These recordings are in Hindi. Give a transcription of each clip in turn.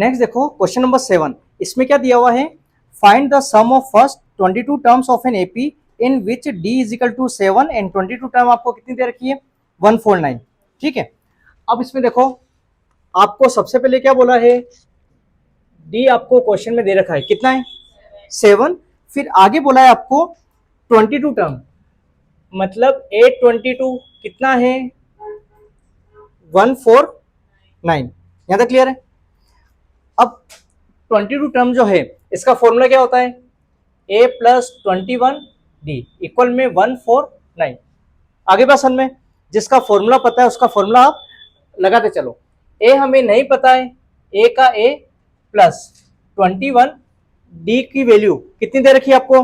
नेक्स्ट देखो क्वेश्चन नंबर 7, इसमें क्या दिया हुआ है, find the sum of first 22 terms of an AP in which d is equal to 7 and 22 term आपको कितनी दे रखी है, 149। ठीक है, अब इसमें देखो आपको सबसे पहले क्या बोला है, डी आपको क्वेश्चन में दे रखा है कितना है 7, फिर आगे बोला है आपको 22 टर्म, मतलब 822 कितना है 149। यहां तक क्लियर है। अब 22 टर्म जो है इसका फॉर्मूला क्या होता है, a प्लस 21 डी इक्वल में 149। आगे बात समझ में, जिसका फॉर्मूला पता है उसका फॉर्मूला आप लगाते चलो। ए हमें नहीं पता है, ए का ए प्लस 21 डी की वैल्यू कितनी दे रखी है आपको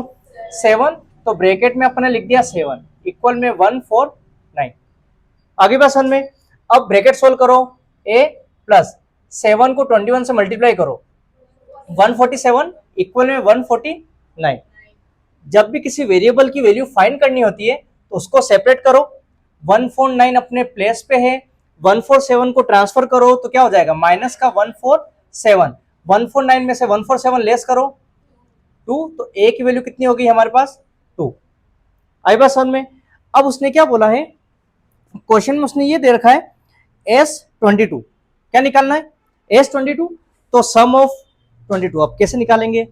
7, तो ब्रैकेट में अपने लिख दिया 7 इक्वल में 149। आगे बात समझ में, अब ब्रैकेट सोल्व करो, a प्लस 7 को 21 से मल्टीप्लाई करो 147 इक्वल में 149। जब भी किसी वेरिएबल की वैल्यू फाइंड करनी होती है तो उसको सेपरेट करो, 149 अपने प्लेस पे है, 147 को ट्रांसफर करो तो क्या हो जाएगा माइनस का 147, 149 में से 147 लेस करो 2, तो a की वैल्यू कितनी होगी हमारे पास 2। आई बात समझ में। अब उसने क्या बोला है क्वेश्चन में, उसने ये दे रखा है S22, क्या निकालना है S22, तो सम ऑफ 22 अब कैसे निकालेंगे,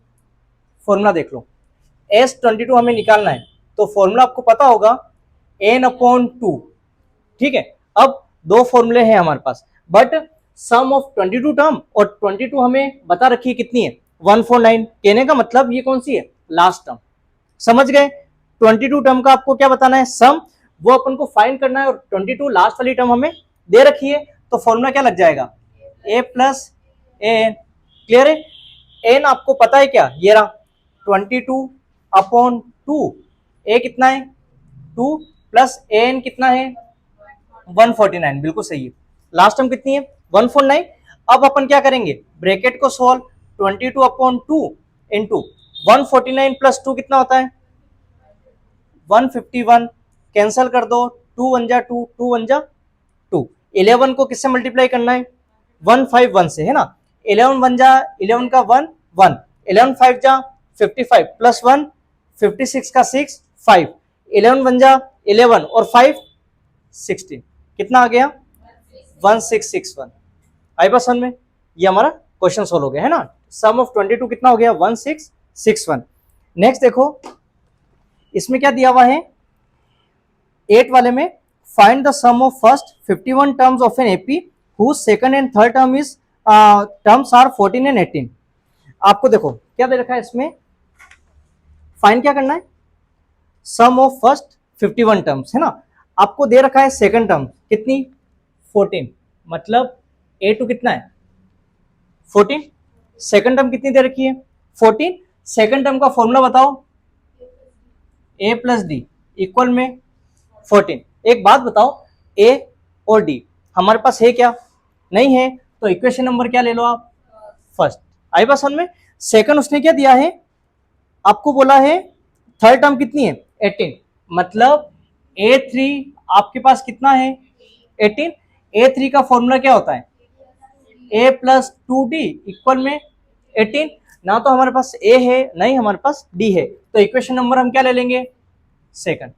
फॉर्मूला देख लो। S22 हमें निकालना है तो फॉर्मूला आपको पता होगा n/2। ठीक है, अब दो फॉर्मूले हैं हमारे पास, बट सम ऑफ 22 टर्म और 22 हमें बता रखी है कितनी है 149। कहने का मतलब ये कौन सी है, लास्ट टर्म। समझ गए, 22 टर्म का आपको क्या बताना है सम, वो अपन को फाइंड करना है, और 22 लास्ट वाली टर्म हमें दे रखी है, तो फॉर्मूला क्या लग जाएगा a प्लस an। क्लियर है, n आपको पता है क्या, ये रहा 22/2, a कितना है 2 प्लस an कितना है 149, बिल्कुल सही है। लास्ट टर्म कितनी है 149। अब अपन क्या करेंगे, ब्रैकेट को सॉल्व, 22/2 इंटू 149 प्लस 2 कितना होता है 151, कैंसल कर दो, 2 1 जा 2, 2 1 जा 2। 11 को किससे मल्टीप्लाई करना है 151 से, है ना। 11 1 जा 11 का 1 1, 11 5 जा 55 प्लस 1 56 का 6 5, 11 1 जा 11 और 5 16, कितना आ गया 1661। आई बात समझ में, ये हमारा क्वेश्चन सोल्व हो गया है ना। सम ऑफ 22 कितना हो गया 1661। नेक्स्ट देखो इसमें क्या दिया हुआ है 8 वाले में, find the sum of first 51 terms of an AP whose second and third term is terms are 14 and 18। आपको देखो क्या दे रखा है इसमें, फाइंड क्या करना है सम ऑफ फर्स्ट 51 टर्म्स, है ना। आपको दे रखा है सेकंड टर्म कितनी 14, मतलब a2 कितना है 14, सेकंड टर्म कितनी दे रखी है 14। सेकंड टर्म का फॉर्मूला बताओ, a प्लस डी इक्वल में 14। एक बात बताओ, a और d हमारे पास है क्या, नहीं है, तो इक्वेशन नंबर क्या ले लो आप फर्स्ट। आई बात समझ में। सेकंड उसने क्या दिया है, आपको बोला है थर्ड टर्म कितनी है 18, मतलब a3 आपके पास कितना है 18। a3 का फॉर्मूला क्या होता है a प्लस 2d इक्वल में 18, ना तो हमारे पास a है नहीं हमारे पास d है, तो इक्वेशन नंबर हम क्या ले लेंगे सेकंड।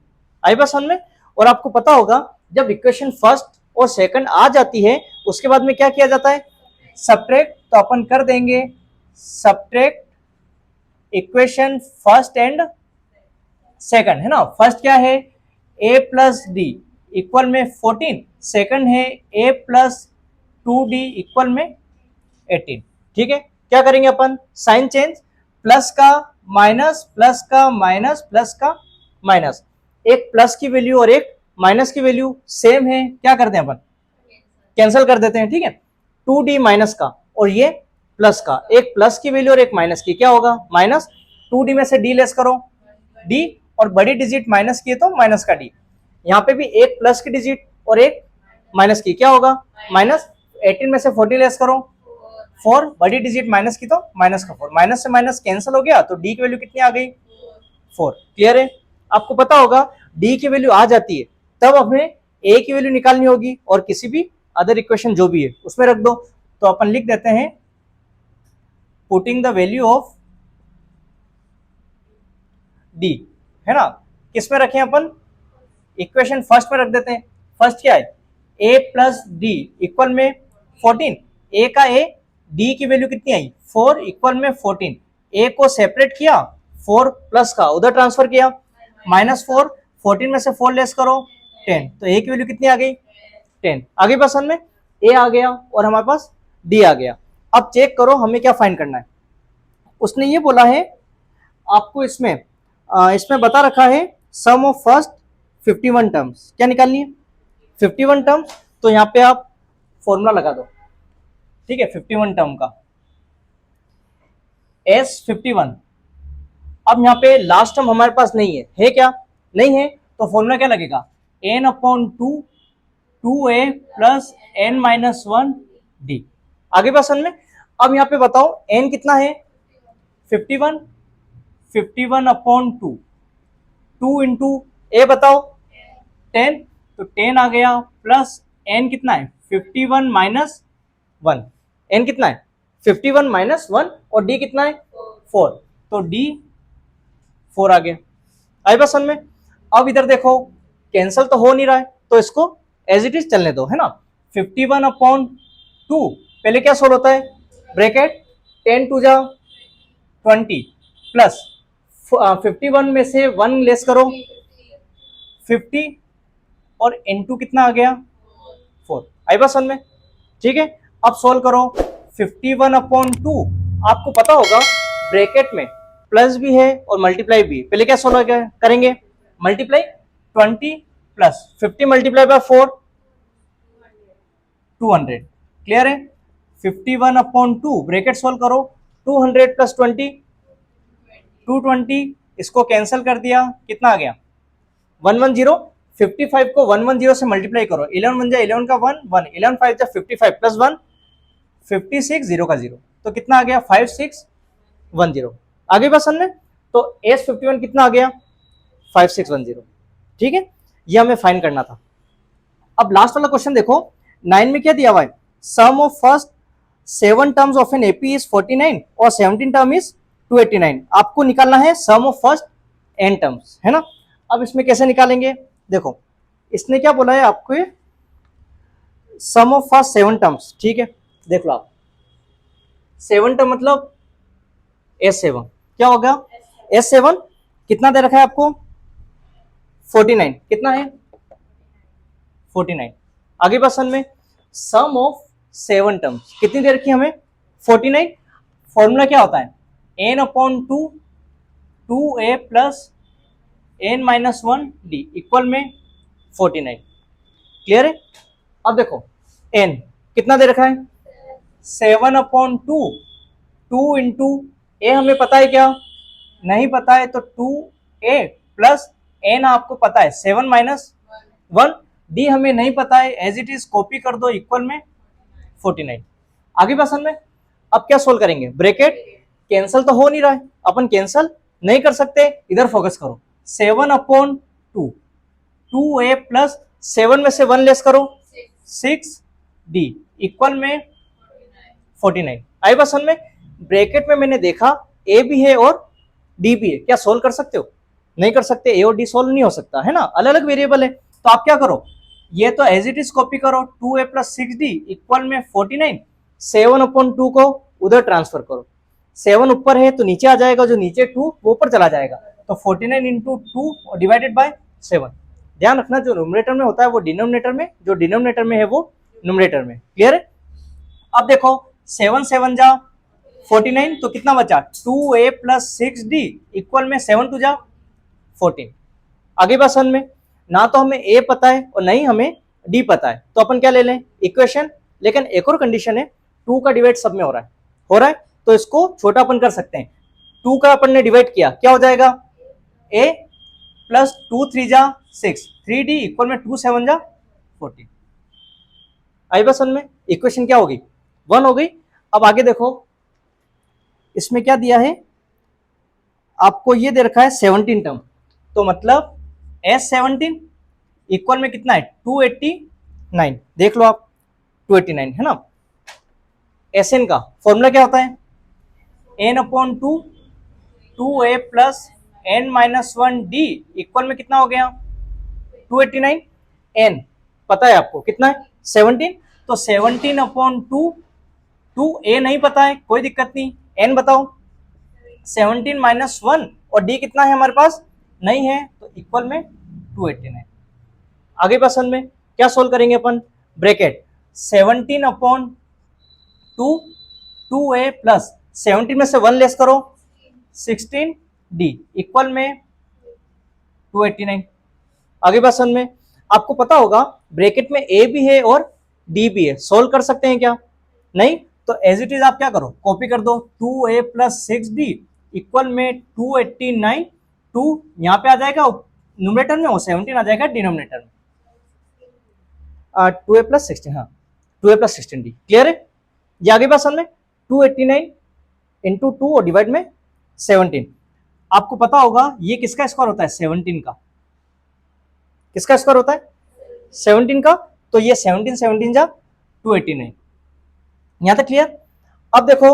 आई बात समझ में। और आपको पता होगा जब इक्वेशन फर्स्ट और सेकंड आ जाती है उसके बाद में क्या किया जाता है सब्ट्रैक्ट, तो अपन कर देंगे subtract equation first and second, है ना। फर्स्ट क्या है a प्लस डी इक्वल में 14, सेकंड है a प्लस 2d इक्वल में 18। ठीक है, क्या करेंगे अपन साइन चेंज, प्लस का माइनस, प्लस का माइनस, प्लस का माइनस, एक प्लस की वैल्यू और एक माइनस की वैल्यू सेम है, क्या करते हैं अपन कैंसिल कर देते हैं। ठीक है, 2d माइनस का और ये प्लस का, एक प्लस की वैल्यू और एक माइनस की, क्या होगा माइनस, 2d में से d लेस करो d, और बड़ी डिजिट माइनस की है तो माइनस का d। यहाँ पे भी एक प्लस की डिजिट और एक माइनस की, क्या होगा माइनस, 18 में से 40 लेस करो 4, बड़ी डिजिट माइनस की तो माइनस का 4, माइनस से माइनस कैंसिल हो गया तो d की वैल्यू कितनी आ गई 4। क्लियर है, आपको पता होगा d की वैल्यू आ जाती है तब हमें a की वैल्यू निकालनी होगी और किसी भी अदर इक्वेशन जो भी है उसमें रख दो। तो अपन लिख देते हैं putting the value of D, है ना, किस में रखें अपन, इक्वेशन फर्स्ट में रख देते हैं। फर्स्ट क्या है, a प्लस डी इक्वल में 14, a का a, d की वैल्यू कितनी आई 4 इक्वल में 14, a को सेपरेट किया 4 प्लस का उधर ट्रांसफर किया -4, 14 में से 4 लेस करो 10, तो a की वैल्यू कितनी आ गई 10, आगे पसंद में a आ गया और हमारे पास d आ गया। अब चेक करो हमें क्या फाइंड करना है। उसने ये बोला है आपको इसमें बता रखा है सम ऑफ फर्स्ट 51 टर्म्स, क्या निकालनी है 51 टर्म्स, तो यहाँ पे आप फॉर्मूला लगा दो, ठीक है, 51 टर्म का S51। अब यहाँ पे लास्ट टर्म हमारे पास नहीं है क्या, नहीं है, तो फॉर्मूला क्या लगेगा n/2 2a प्लस n-1d, आगे पसंद में। अब यहाँ पे बताओ n कितना है 51, 51/2, 2 इंटू a बताओ 10, तो 10 आ गया, प्लस n कितना है 51 माइनस 1, n कितना है 51 माइनस 1 और d कितना है 4, तो d 4 आ गया, आई पसंद में। अब इधर देखो कैंसल तो हो नहीं रहा है, तो इसको एज इट इज चलने दो, है ना। 51/2 पहले क्या सोल्व होता है, ब्रैकेट 10 टू जा 20 प्लस 51 में से 1 लेस करो 50 और n2 कितना आ गया 4, आई पसंद में, ठीक है। अब सोल्व करो 51/2, आपको पता होगा ब्रैकेट में प्लस भी है और मल्टीप्लाई भी, पहले क्या सोल्व करेंगे, multiply 20 plus 50 multiply by 4 200, clear है। 51/2 ब्रैकेट सोल्व करो 200 प्लस 20 220, इसको कैंसिल कर दिया, कितना आ गया 110, 55 को 110 से मल्टीप्लाई करो, 11 1 जा 11 का 1 1, 11 5 जा 55 प्लस 1 56 0 का 0, तो कितना आ गया 5610, आगे पसंद में। तो S51 कितना आ गया 5610, ठीक है, ये हमें फाइंड करना था। अब लास्ट वाला क्वेश्चन देखो 9 में क्या दिया हुआ है, sum of first 7 terms of an AP is 49 और 17 टर्म इज 289, आपको निकालना है sum of first n terms, है ना। अब इसमें कैसे निकालेंगे, देखो इसने क्या बोला है आपको, सम ऑफ फर्स्ट 7 टर्म्स, ठीक है, देख लो आप 7 टर्म मतलब S7, क्या होगा S7 कितना दे रखा है आपको 49, कितना है 49, आगे पसंद में सम ऑफ 7 टर्म्स कितनी दे रखी है हमें 49, फॉर्मूला क्या होता है n/2 2a plus n-1d equal में 49, क्लियर है। अब देखो n कितना दे रखा है 7/2, 2 इंटू ए हमें पता है क्या, नहीं पता है, तो 2a प्लस n आपको पता है 7 माइनस 1, d हमें नहीं पता है, एज इट इज कॉपी कर दो इक्वल में 49, आगे पसंद में। अब क्या सोल्व करेंगे, ब्रैकेट कैंसल तो हो नहीं रहा है, अपन कैंसल नहीं कर सकते, इधर फोकस करो 7/2 2a प्लस 7 में से 1 लेस करो 6d इक्वल में 49, आई पसंद में। ब्रैकेट में मैंने देखा a भी है और d भी है, क्या सोल्व कर सकते हो, नहीं कर सकते, a और d सोल्व नहीं हो सकता, है ना, अलग अलग वेरिएबल है। तो आप क्या करो, ये तो एज इट इज कॉपी करो 2a प्लस 6d इक्वल में 49, 7/2 को उधर ट्रांसफर करो, 7 ऊपर है तो नीचे आ जाएगा, जो नीचे 2 वो ऊपर चला जाएगा, तो 49 इंटू 2 डिवाइडेड बाय 7, ध्यान रखना जो न्यूमरेटर में होता है वो डिनोमिनेटर में, जो डिनोमिनेटर में है वो न्यूमरेटर में, क्लियर है। अब देखो 7 7 जा 49, तो कितना बचा 2a प्लस 6d इक्वल में 7 2 जा 14, आगे पसंद में। ना तो हमें a पता है और नहीं हमें d पता है, तो अपन क्या ले लें इक्वेशन, लेकिन एक और कंडीशन है 2 का डिवाइड सब में हो रहा है, तो इसको छोटा अपन कर सकते हैं, 2 का अपन ने डिवाइड किया क्या हो जाएगा a प्लस 2 3 जा 6, 3d इक्वल में 2 7 जा 14, आई पसंद में, इक्वेशन क्या होगी 1 हो गई। अब आगे देखो इसमें क्या दिया है आपको, ये दे रखा है 17 टर्म, तो मतलब S17 इक्वल में कितना है 289, देख लो आप 289, है ना। Sn का फॉर्मूला क्या होता है एन अपॉन टू, टू ए plus n minus one d equal में कितना हो गया 289। एन पता है आपको कितना है 17, तो 17 अपॉन टू, टू ए नहीं पता है कोई दिक्कत नहीं, एन बताओ 17 माइनस वन, और डी कितना है हमारे पास नहीं है, तो इक्वल में 289। आगे क्वेश्चन में क्या सोल्व करेंगे अपन, ब्रैकेट 17 अपॉन टू, टू ए प्लस 17 में से 1 लेस करो 16 डी इक्वल में 289। आगे क्वेश्चन में आपको पता होगा ब्रैकेट में ए भी है और डी भी है, सोल्व कर सकते हैं क्या, नहीं, तो एज इट इज आप क्या करो कॉपी कर दो, 2a प्लस 6d इक्वल में 289, 2 यहाँ पे आ जाएगा न्यूमरेटर में, वो 17 आ जाएगा डिनोमिनेटर में, 2a प्लस 16, हाँ 2a प्लस 16d, क्लियर है। ये आगे क्वेश्चन में 289 इंटू 2 और डिवाइड में 17, आपको पता होगा ये किसका स्क्वायर होता है 17 का, किसका स्क्वायर होता है 17 का, तो ये 17 17 जा 289, यहां तक क्लियर। अब देखो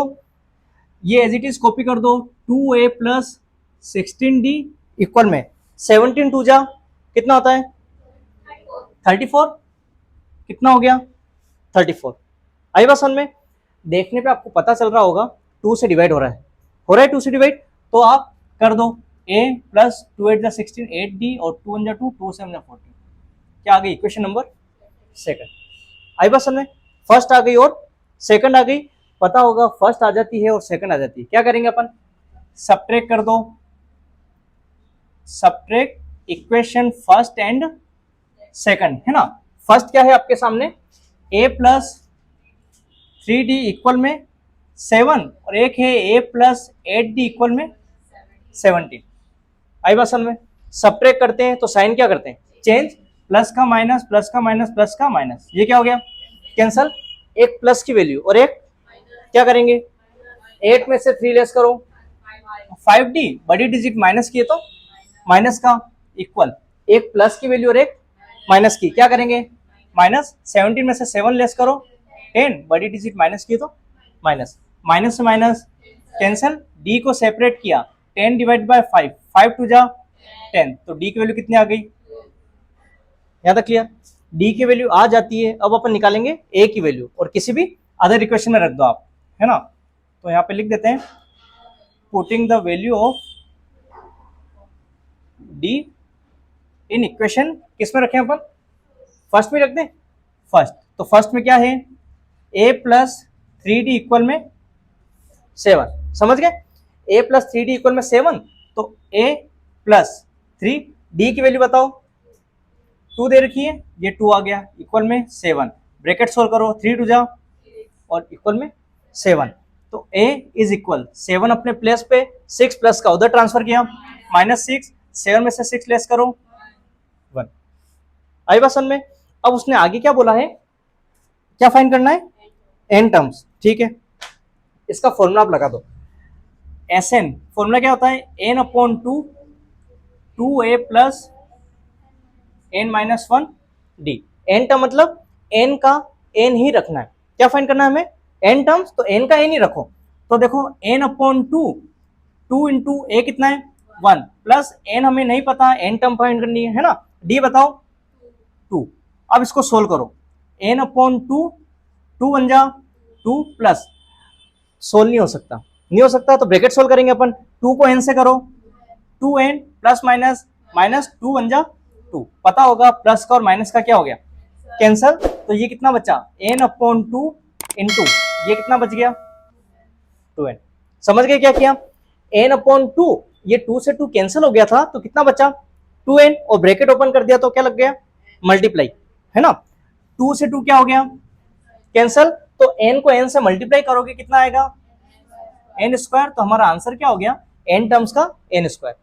ये एज इट इज कॉपी कर दो, 2a प्लस 16d इक्वल में 17 2 जा कितना होता है 34, कितना हो गया 34। आई बात समझ में, देखने पे आपको पता चल रहा होगा 2 से डिवाइड हो रहा है, 2 से डिवाइड, तो आप कर दो a प्लस 2 8 16 8d और 2 1 2 2 7 14, क्या आ गई इक्वेशन नंबर सेकंड। आई बात समझ में, फर्स्ट आ गई और सेकंड आ गई, पता होगा फर्स्ट आ जाती है और सेकंड आ जाती है, क्या करेंगे अपन सब्ट्रैक्ट कर दो, subtract equation first and second, है ना। फर्स्ट क्या है आपके सामने a प्लस 3d इक्वल में 7 और एक है a प्लस 8d इक्वल में 17। आई बात समझ में, सब्ट्रैक्ट करते हैं तो साइन क्या करते हैं चेंज, प्लस का माइनस, प्लस का माइनस, प्लस का माइनस, ये क्या हो गया कैंसल, एक प्लस की वैल्यू और एक क्या करेंगे 8 में से 3 लेस करो 5d, बड़ी डिजिट माइनस किए तो माइनस का इक्वल, एक प्लस की वैल्यू और एक माइनस की, क्या करेंगे माइनस, 17 में से 7 लेस करो 10, बड़ी डिजिट माइनस की तो माइनस, माइनस से माइनस कैंसल, d को सेपरेट किया 10 डिवाइड बाय 5, 5 टू जा 10, तो d की वैल्यू कितनी आ गई, यहां तक क्लियर, d की वैल्यू आ जाती है। अब अपन निकालेंगे a की वैल्यू और किसी भी अदर इक्वेशन में रख दो आप, है ना, तो यहाँ पे लिख देते हैं putting the value of d in equation, किस में रखें अपन फर्स्ट में रख दें, फर्स्ट, तो फर्स्ट में क्या है a प्लस 3d इक्वल में 7, समझ गए, a प्लस 3d इक्वल में 7, तो a प्लस 3, d की वैल्यू बताओ 2 दे रखी है, ये 2 आ गया इक्वल में 7, ब्रैकेट सोल्व करो 3 टू जा और इक्वल में 7, तो a इज इक्वल 7 अपने प्लेस पे, 6 प्लस का उधर ट्रांसफर किया -6, 7 में से 6 लेस करो 1। आई बात समझ में, अब उसने आगे क्या बोला है, क्या फाइंड करना है n टर्म्स, ठीक है, इसका फॉर्मूला आप लगा दो, Sn फॉर्मूला क्या होता है n upon 2, 2a plus n minus 1 d, n term मतलब n का n ही रखना है, क्या फाइंड करना है हमें n टर्म्स, तो n का n ही रखो, तो देखो n अपॉन 2, 2 इंटू a कितना है 1 प्लस n हमें नहीं पता, n टर्म फाइंड करनी है ना, d बताओ 2, अब इसको सोल्व करो n अपॉन 2, 2 1 जा 2 प्लस, सोल्व नहीं हो सकता, नहीं हो सकता तो ब्रैकेट सोल्व करेंगे अपन, 2 को n से करो 2n प्लस माइनस, माइनस 2 1 जा 2, पता होगा प्लस का और माइनस का क्या हो गया कैंसल, तो ये कितना बचा n अपॉन 2 इंटू ये कितना बच गया 2n, समझ गए क्या किया, n अपॉन 2, ये 2 से 2 कैंसिल हो गया था तो कितना बचा 2n, और ब्रैकेट ओपन कर दिया तो क्या लग गया मल्टीप्लाई, है ना, 2 से 2 क्या हो गया कैंसल, तो n को n से मल्टीप्लाई करोगे कितना आएगा n स्क्वायर, तो हमारा आंसर क्या हो गया n टर्म्स का n स्क्वायर,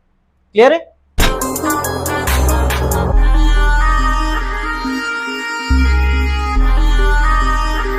क्लियर है।